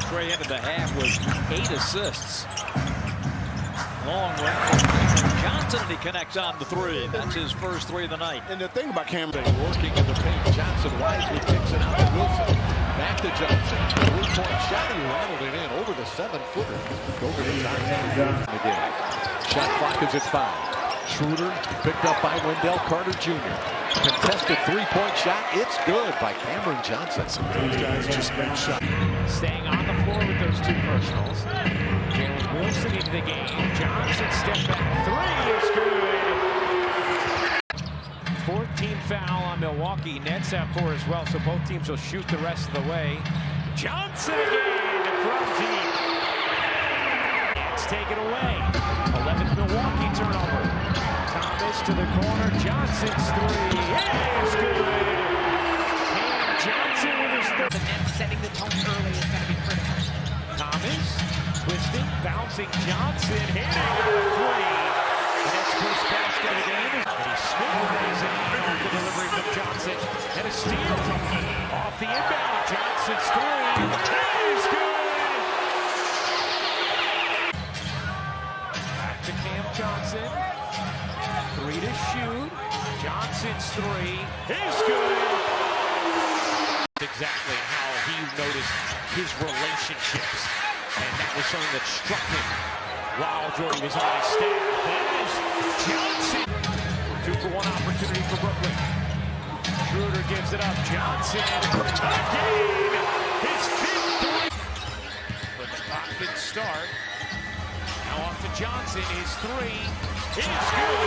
straight into the half with 8 assists. Long range. Johnson, and he connects on the 3. That's his first 3 of the night. And the thing about Cameron, working in the paint, Johnson wisely kicks it out to Wilson. Back to Johnson. 3-point shot. He rattled it in over the 7-footer. Over the top again. Shot clock is at 5. Schroeder picked up by Wendell Carter Jr. Contested 3-point shot. It's good by Cameron Johnson. those guys just make shots. Staying on the floor with those 2 personals. Jalen Wilson into the game. Johnson step back 3 is good. 14th foul on Milwaukee. Nets have 4 as well, so both teams will shoot the rest of the way. Johnson again from deep. Nets take it away. 11th Milwaukee turnover. Thomas to the corner. Johnson's 3 is good. And Johnson with his 3rd. The Nets setting the tone early is going to be critical. Thomas twisting, bouncing. Johnson hitting the 3. The next first basket of the game is Smith is in the delivery from Johnson. And a steal off the inbound. Johnson's 3 is good. Back to Cam Johnson. 3 to shoot. Johnson's 3 is good. Exactly how he noticed his relationships. And that was something that struck him while Jordan was on his staff. That is Johnson. 2-for-1 opportunity for Brooklyn. Schroeder gives it up. Johnson again. His 5th 3. But the clock didn't start. Now off to Johnson. His 3 is good.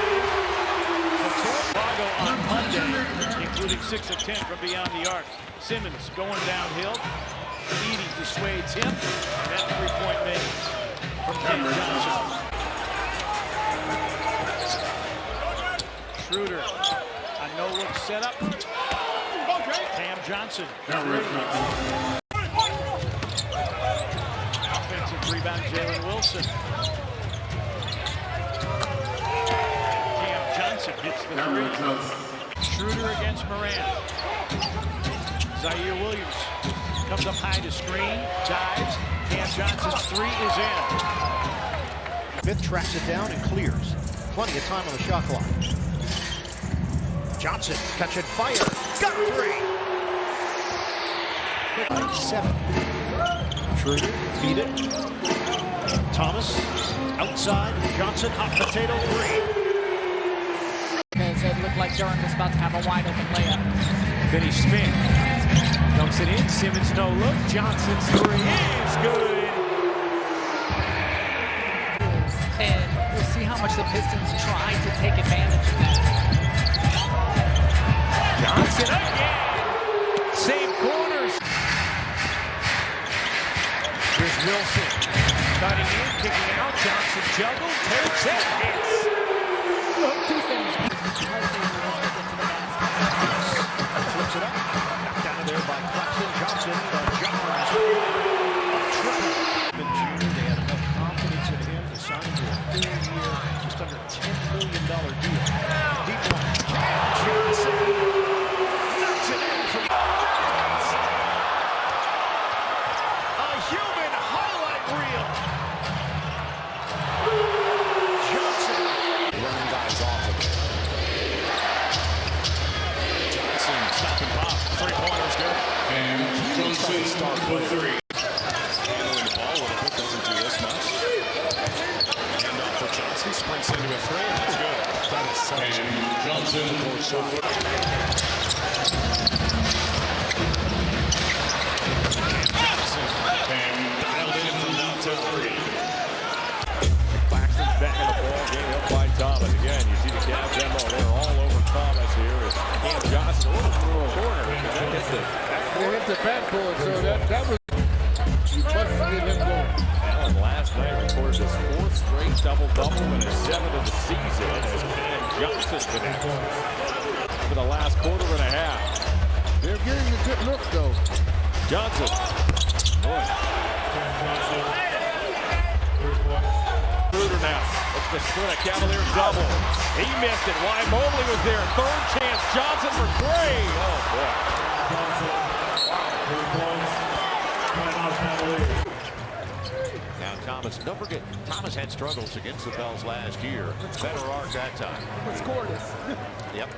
Chicago on Monday, including 6 of 10 from beyond the arc. Simmons going downhill. Edie dissuades him. That 3-point make from Cam Johnson. Schroeder, a no-look setup. Cam Johnson. Offensive rebound, Jalen Wilson. Cam Johnson hits the 3. Schroeder against Morant. Zaire Williams comes up high to screen, dives. Cam Johnson's 3 is in. Smith tracks it down and clears. Plenty of time on the shot clock. Johnson, catch and fire. Got 3. 7. Schroeder, feed it. Thomas, outside. Johnson, hot potato 3. Because it looked like Durham was about to have a wide open layup. Finney Smith dumps it in. Simmons no look. Johnson's 3 is good. And we'll see how much the Pistons try to take advantage of that. Johnson again. Same corners. Here's Wilson. Cutting in, kicking out. Johnson juggle, takes it, hits. Look, 2 things. Flips it up. Knocked out of there by Claxton. Johnson. Johns. Triple. Jr. They had enough confidence in him to sign him to a 4-year, just under $10 million deal. Deep one. Johnson knocks it in from a human highlight reel. Johnson running guys off of it. Johnson stop and pop. 3-pointers good. And Johnson start with 3. Handling the ball a little bit, doesn't do this much. Hand off for Johnson, sprints into a 3. That's good. That is such a Johnson shot. Claxton's back in the ball game up by Thomas. Again, you see the Cavs demo. They're all over Thomas here. It's Cam Johnson a little through a corner. That hit the backboard, so that was... You must get him going. Allen last night recorded his 4th straight double-double and his 7th of the season as Cam Johnson connects for the last quarter and a half. They're getting a good look, though. Johnson. Boy. Schroeder now. It's the split, a Cavaliers double. He missed it. Why Mobley was there. 3rd chance. Johnson for 3. Oh, boy. Now Thomas, don't forget, Thomas had struggles against the Bells last year. Better arc that time. Let's score this. Yep.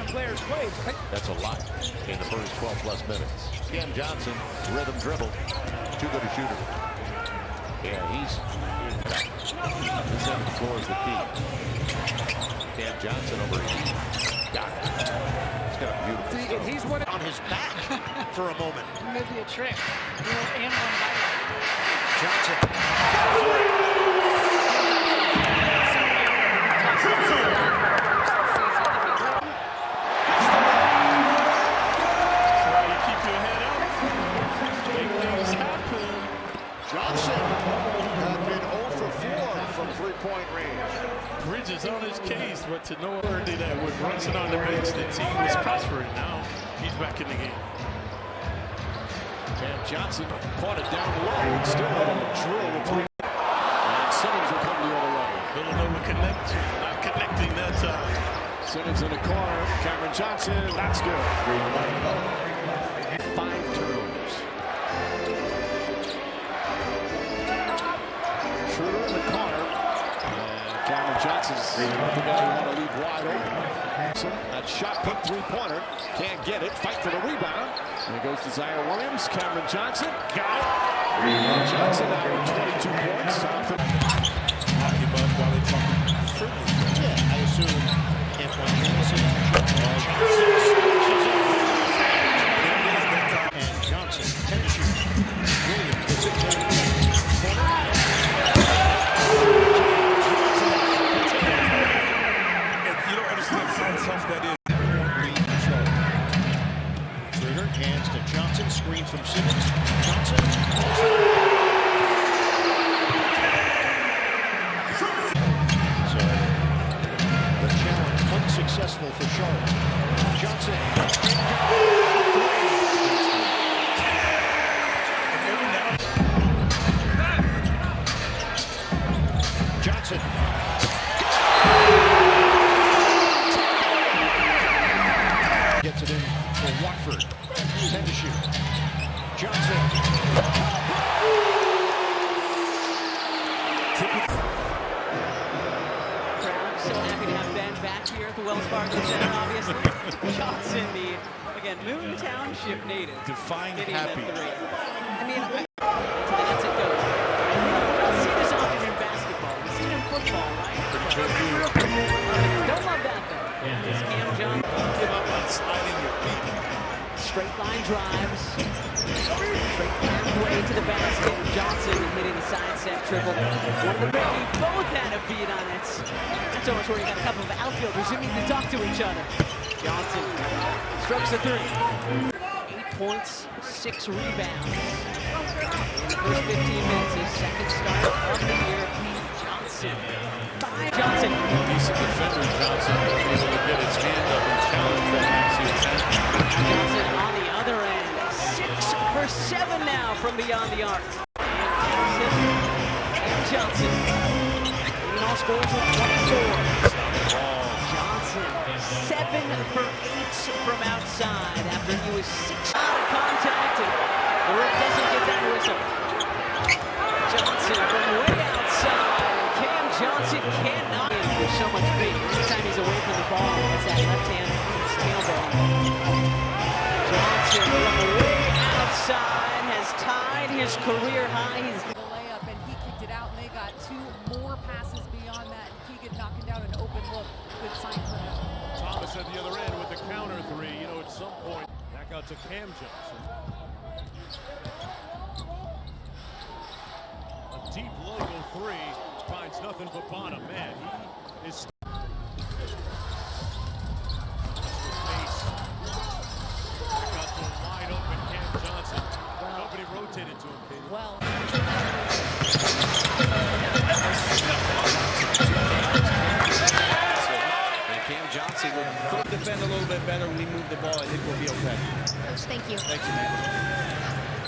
Players played. That's a lot in the first 12+ minutes. Cam Johnson, rhythm dribble. Too good a shooter. Yeah, he's this end of the floor is the key. Cam Johnson over here. Got it. He's got a beautiful See, and he's went on his back for a moment. Maybe a trick. And one by Johnson. Johnson had been 0 for 4 from three-point range. Bridges on his case, but to no already that with Brunson on the bench, the team was prospering. Now he's back in the game. Cam Johnson caught it down low and still had a drill with three. And Simmons will come the other way. Villanova not connecting that time. Simmons in the corner. Cameron Johnson, that's good. 5 turnovers. Schroeder in the corner. And Cameron Johnson's the guy you want to leave wide open. That shot put three-pointer. Can't get it. Fight for the rebound. And it goes to Zaire Williams. Cameron Johnson. Got it. Johnson now with 22 points. Hockey bug while they talking friendly. Yeah, I assume Antoine and Johnson, 10 to shoot. Williams, the 6-point corner. You don't understand how tough that is. Schroeder hands to Johnson, screen from Simmons. Johnson. So the challenge unsuccessful for Charlotte. Johnson. Johnson. Gets it in for Watford. 10 to shoot. Johnson. So happy to have Ben back here at the Wells Fargo Center, obviously. Johnson, again, Moon Township native. Define Hitting happy. that three. I mean, to that's it goes. We see this often in basketball. We see it in football, right? Don't love that, though. This Cam Johnson. Give up on sliding your feet. Straight line drives. Straight way to the basket. Johnson hitting the side step triple. One of the big, we both had a beat on it. That's almost where you got a couple of outfielders who need to talk to each other. Johnson strokes the 3. 8 points, 6 rebounds. In the first 15 minutes, his second start of the year. Johnson. Johnson. Decent defender, Johnson, able to get his hand up and challenge that maxi attack. Johnson on the other end. 6 for 7 now from beyond the arc. And Johnson. Leading all scores with 24. Johnson, 7 for 8 from outside after he was 6 out of contact. And the ref doesn't get that whistle. Johnson from way outside. Cam Johnson cannot. There's so much speed. Anytime he's away from the ball, it's that left hand tailbone. Johnson from way outside has tied his career high. He's The layup, and he kicked it out, and they got 2 more passes beyond that. And Keegan knocking down an open look. Good sign for him. Thomas at the other end with the counter 3. You know, at some point, back out to Cam Johnson. A deep logo 3 finds nothing but bottom. Man, he is. Back out to a wide open Cam Johnson. Nobody rotated to him. Well, Cam Johnson will defend a little bit better when we move the ball. I think we'll be okay. thank you. Thank you, man.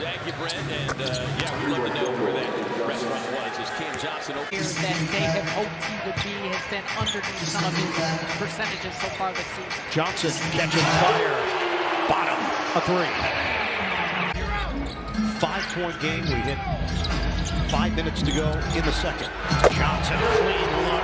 Thank you, Brent. And yeah, we'd love to know where that restaurant was. As Cam Johnson opens. that they have hoped he would be has been underneath some of his percentages so far this season. Johnson catching fire. Bottom, a 3. 5 3-point game. We hit 5 minutes to go in the second. Johnson, clean look.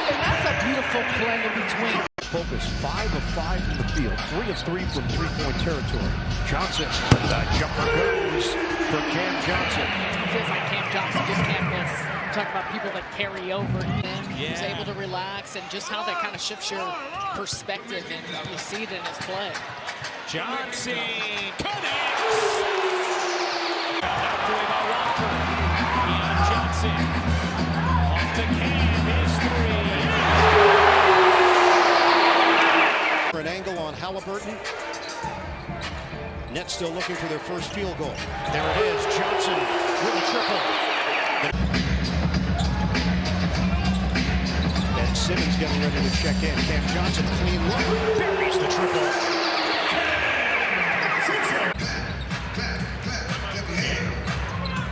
And that's a beautiful play in between. Focus, 5 of 5 from the field, 3 of 3 from 3-point territory. Johnson, the jumper goes for Cam Johnson. It feels like Cam Johnson just can't miss. Talk about people that carry over and he's able to relax, and just how that kind of shifts your perspective, and you see it in his play. Johnson connects. Knocked away by Walker. Keon Johnson off to Cam. His three. An angle on Halliburton. Nets still looking for their first field goal. There it is. Johnson with a triple. And Simmons getting ready to check in. Cam Johnson, clean look. Buries the triple.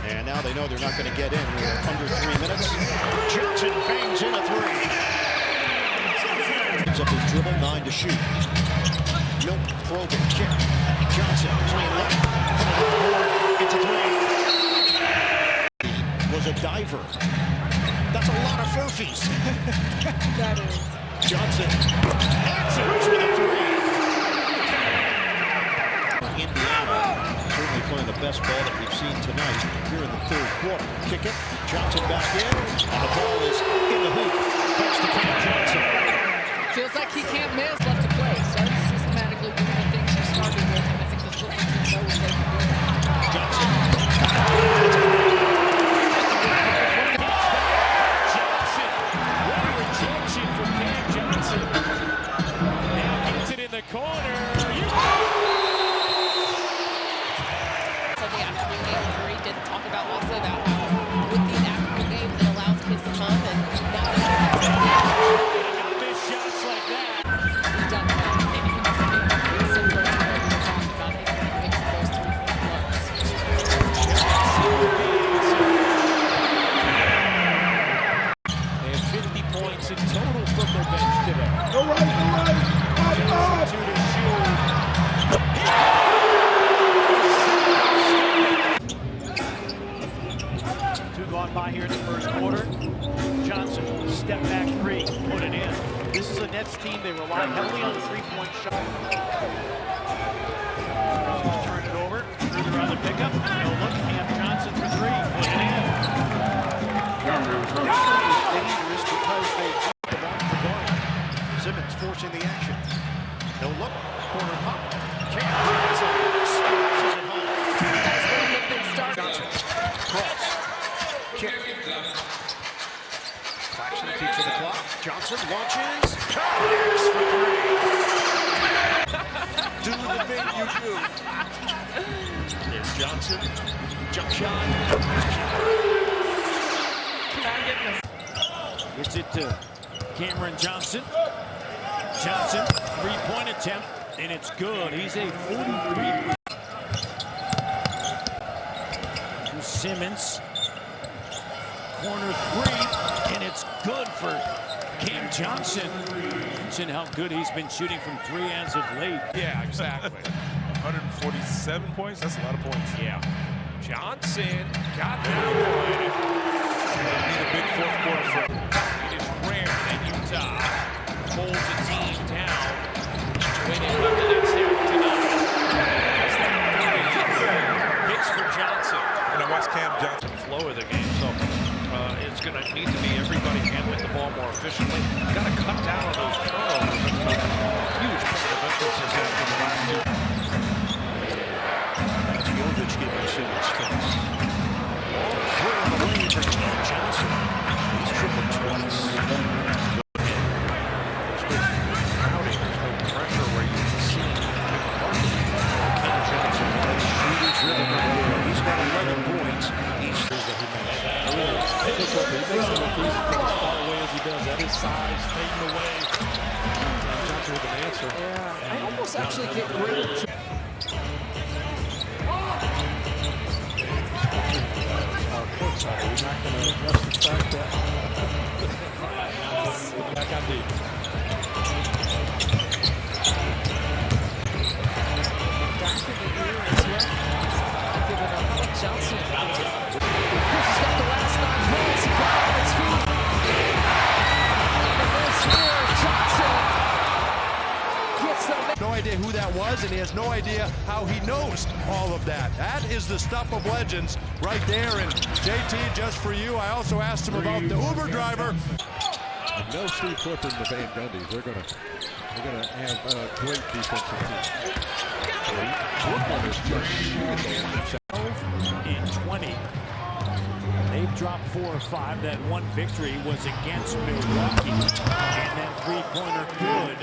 And now they know they're not going to get in. We're under 3 minutes. Johnson bangs in a three. Up his dribble, 9 to shoot. Milk, probing, kick. Johnson, clean look. It's a three. Was a diver. That's a lot of furfies. That is. Johnson answers with a three. Indiana certainly playing the best ball that we've seen tonight here in the third quarter. Kick it. Johnson back in. And the ball is in the hoop. Thanks to Cam Johnson. Feels like he can't miss left to play. Starts systematically doing the things he started with, and I think the Brooklyn team knows they can do it. Johnson. What a rejection from Cam Johnson. Now gets it in the corner. So the afternoon game Curry did talk about also about how with these afternoon games it allows kids to come and now Shots like that. he's done that. Maybe he must be similar to what we were talking about. He's going to mix those 3-point looks. They have 50 points in total from their bench today. Go right. Johnson to shoot. Two gone by here in the first quarter. Johnson, step back three, put it in. This is a Nets team, they rely heavily on the 3-point shot. Just turn it over, Kruger on the pickup. No look, Cam Johnson for three, put it in. It's dangerous because they keep the ball for guard. Simmons forcing the action. No look, corner pop. Cam Johnson splashes it home. That's where the big start. Johnson, cross, kick. Claxton keeps the clock. Johnson launches. Connects for three. Do the thing you do. There's Johnson. Jump shot. Gets it to Cameron Johnson. Johnson, 3-point attempt, and it's good. He's a 43. Simmons. Corner three, and it's good for Cam Johnson. Mention how good he's been shooting from three as of late. Yeah, exactly. 147 points, that's a lot of points. Yeah. Johnson got that one. They need a big fourth quarter for It is rare that Utah holds a team down when they come to that series tonight. Hits for Johnson. And I watched Cam Johnson. Flow of the game, so it's going to need to be everybody handling the ball more efficiently. Got to cut down on those turnovers. It's been a huge point of emphasis after the last two. That's Jovic giving Simmons space. Throw in the lane for Cam Johnson. He's tripled twice. Crowding, there's no pressure where you can see Cam Johnson, that's shooter driven right there. He's got 11 points. He makes it look easy from as far away as he does. That is size, fading away. Johnson with an answer. Yeah, I almost actually get great. Our court side, we're not going to address the fact that back on deep. Back to the year as well. Give it up. does, and he has no idea how he knows all of that. That is the stuff of legends right there. And JT, just for you, I also asked him about the Uber driver. No Steve Clifford and the Van Gundy's. They're gonna have a great defensive team. Brooklyn is just shooting the lights out. In 20. They've dropped 4 or 5. That one victory was against Milwaukee. And that three-pointer good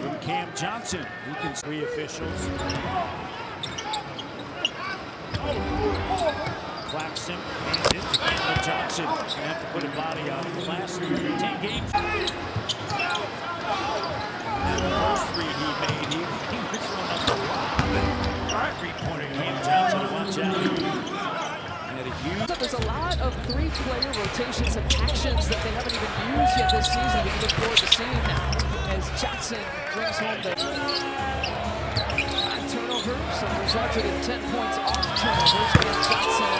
from Cam Johnson. You can see officials. Claxton hands it to Cam Johnson. Gonna have to put a body on the last 10 games. And the first three he made, he was throwing up the lob. Three-pointer Cam Johnson, watch out. There's a lot of three-player rotations and actions that they haven't even used yet this season. We look forward to seeing now as Johnson brings home the turnovers and resulted in 10 points off turnovers. Johnson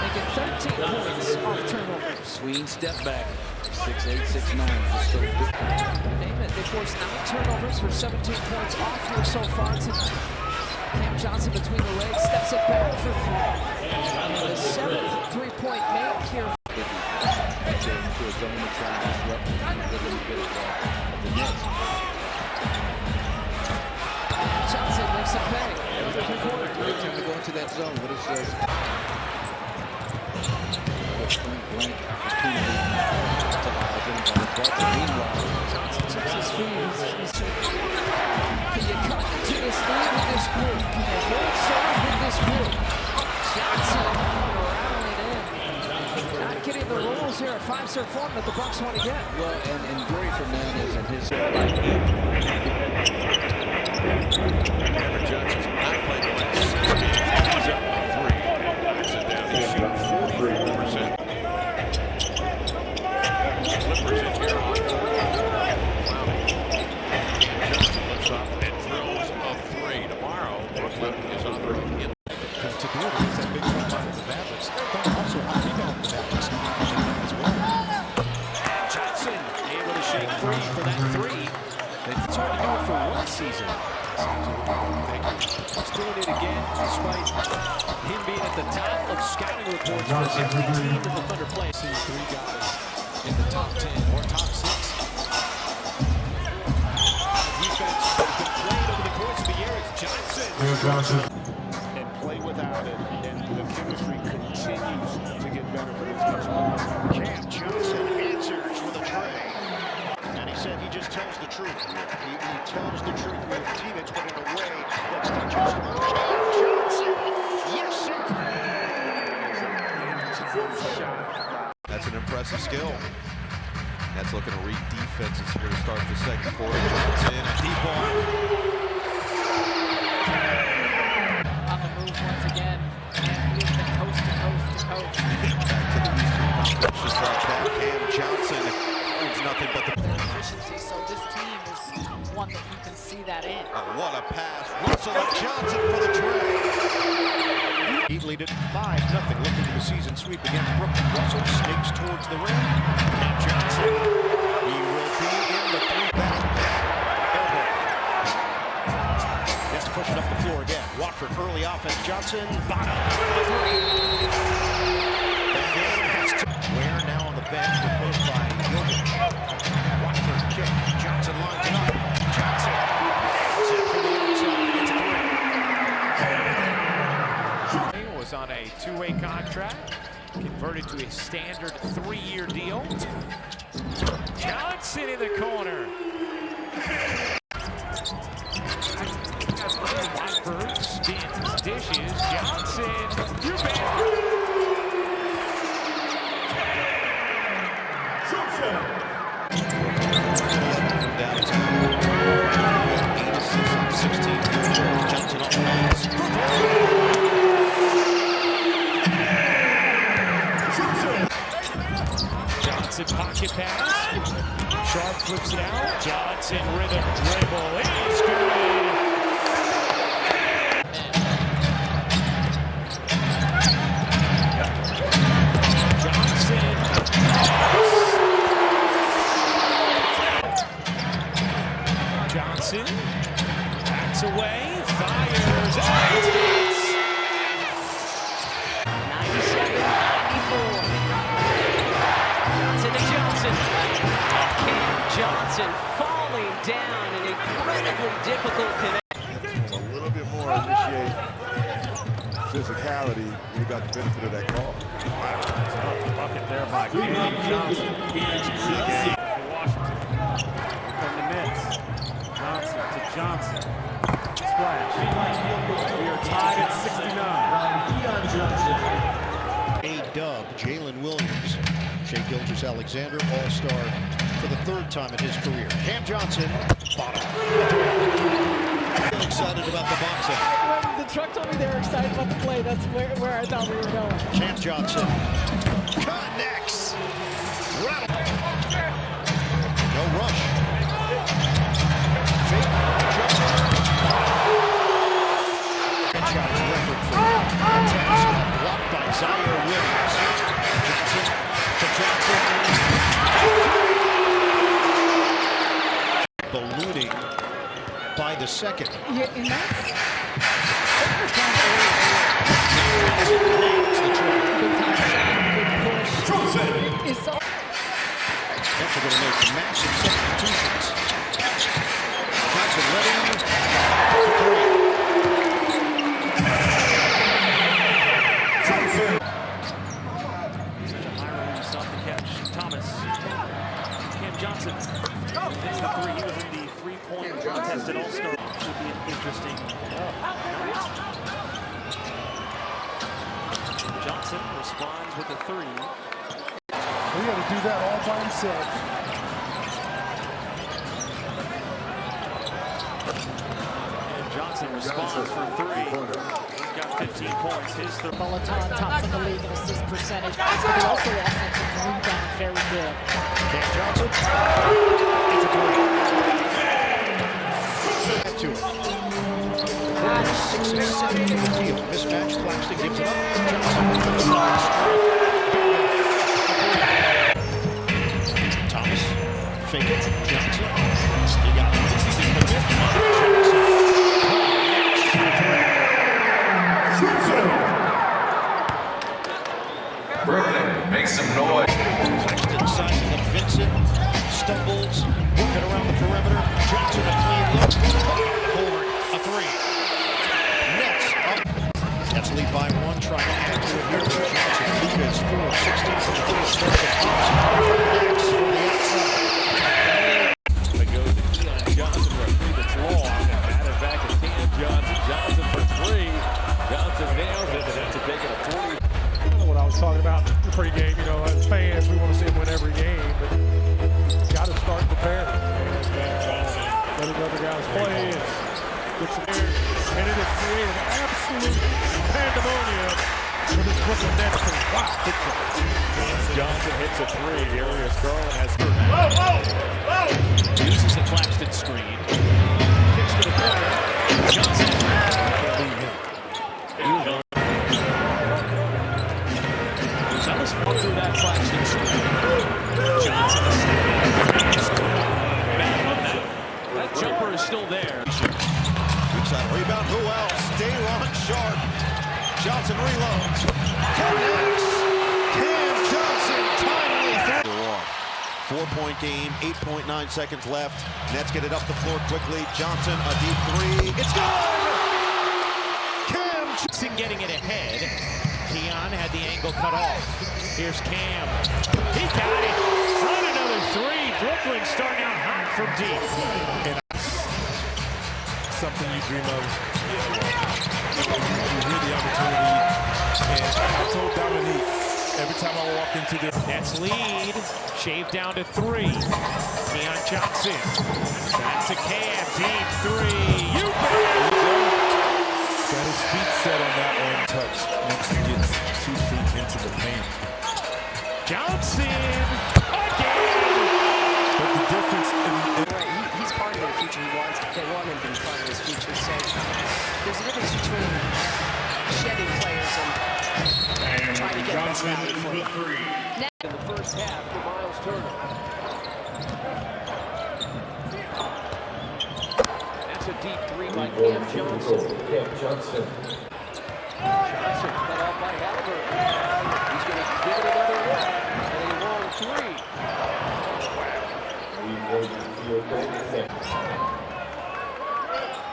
making 13 points off turnovers. Swing step back, 6'8", 6'9", just so good. Name it. They forced 9 turnovers for 17 points off here so far tonight. Cam Johnson between the legs steps it back for 3. And the 7th three-point make here. Johnson makes a pay. Every time we go into that zone, what is this? Blank opportunity. Johnson checks his feet. Can you cut into this lead with this group? Can you hold serve with this group? Johnson rattling in. Not getting the rolls here at 5-serve form that the Bucks want to get. Well, and Gary Fernandez and his Cameron Johnson's not played the last 6 games. He's up by 3. Knocks it down. He's shooting 44%. Clippers in here on 4. Johnson lifts off and drills a 3. Tomorrow, Brooklyn is on the road again. To do it, he's that big jump out of the Mavericks. But also, he got the Mavericks as well. And Johnson able to shake free for that 3. It's hard to do it for one season. He's doing it again despite him being at the top of scouting reports for every team that the Thunder play. See 3 guys in the top 10 or top 6. Defense has been played over the course of the year. It's Johnson. And play without it. And the chemistry continues to get better for these guys. Cam Johnson answers with a tray. And he said he just tells the truth. He tells the truth with his teammates, but in a way that's not just Cam Johnson. Yes, sir. That's an impressive skill. That's looking to read defenses here to start the second quarter. Johnson, a deep ball. On the move once again. And he has been coast to coast to coast. Back to the Eastern Conference just like that. Cam Johnson holds nothing but the efficiency. So this team is one that you can see that in. what a pass. Russell and Johnson for the tray. Heat lead at 5-0 looking to the season sweep against Brooklyn. Russell snakes towards the rim. And Johnson, he will be in the 3-back elbow. Gets to push it up the floor again. Watford early offense. Johnson, bottom. The game has to. Ware now on the bench, replaced by Jokic. Watford kick. Johnson lined it up. Johnson. Set from the outside. It's a 3. Was on a 2-way contract, converted to a standard 3-year deal. Johnson in the corner. Watford spins, dishes. Johnson, you bet. Johnson on the bounce. Johnson pocket pass. Sharp flips it out. Johnson rhythm dribble. He's good. Johnson. Johnson backs away. physicality, you got the benefit of that call. Bucket there by Cam Johnson. For Washington. From the Nets. Johnson to Johnson. Splash. We are tied at 69. A-Dub, Jalen Williams, Shea Gilgeous-Alexander, all-star for the third time in his career. Cam Johnson, bottom. Excited about the boxing. When the truck told me they were excited about the play, that's where I thought we were going. Cam Johnson connects. No rush. Fake. Johnson. Shots record for attempts blocked by Zaire Williams. To Johnson. Ballooning by the second. Yeah, and that's big time shot, good push. It's so Nets are going to make some massive substitutions. Johnson letting Such a high release off the catch. Thomas. Cam Johnson hits the three. He was in the three-point contest at All-Star. Should be an interesting Johnson responds with a three. He had to do that all by himself. And Johnson responds for three. He's got 15 points. His third. Peloton tops in the league in assist percentage, but he also offensive rebound, very good. Cam Johnson. It's a three. To it. 6-7 from the field. Mismatch. Claxton gives it up. Johnson. Thomas. Fake it. Johnson. He got it. Brooklyn, make some noise. Claxton sizing up Vincent. Stumbles. Working around the perimeter. Johnson a clean look. Forward. A three. Nets up. Nets lead by one. Trying to add to it here. Johnson. Lucas 4-16 from the field. Starts at Nets from the outside. It goes to Keon Johnson for a three that's long. Batted back to Cam Johnson. Johnson for three. Johnson nails it, and that's a take it a 40. What I was talking about in the pregame, you know, as fans, we want to see him win every game, but got to start preparing. Let the other guys play and get some air. And it has created absolute pandemonium for this Brooklyn Nets team. Wow, big shot. Johnson hits a three. Darius Garland has. Uses the Claxton screen. Kicks to the corner. Johnson. Gonzalez fought through that Claxton screen. Johnson battle on that. That jumper is still there. Weak side rebound. Who else? Dayron Sharp. Johnson reloads. Connects. Cam Johnson timely throw. 4-point game. 8.9 seconds left. Nets get it up the floor quickly. Johnson a deep three. It's good. Cam Johnson getting it ahead. Keon had the angle cut off. Here's Cam. He got it. On another three. Brooklyn starting out hot from deep. And something you dream of. You hear the opportunity. And I told Dominique, every time I walk into this. Nets lead. Shaved down to three. Keon Johnson. Back to Cam. Deep three. You bet. Got his feet set on that one touch once he gets 2 feet into the paint. Johnson again. But the difference he's part of their future. They want him to be part of his future. So there's a difference between shedding players and trying to get what's value for them. In the first half for Miles Turner. That's a deep three by Cam Johnson. Johnson cut off by Halliburton. He's going to give it another look. And a long three.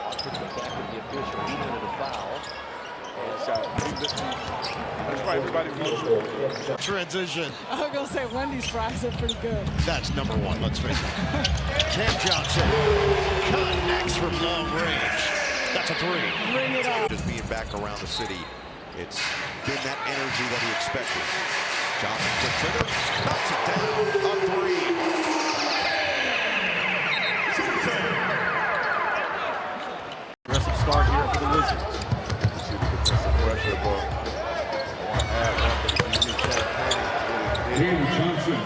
I'll put it back with the official. He wanted a foul. As this why everybody wants Transition. I was going to say Wendy's fries are pretty good. That's number one, let's face it. Cam Johnson connects from long range. That's a three. Bring it up. Just being back around the city, it's been that energy that he expected. Johnson quick trigger, knocks it down, a three. Aggressive start here for the Wizards. See the defensive pressure, but I want to add one thing. Johnson,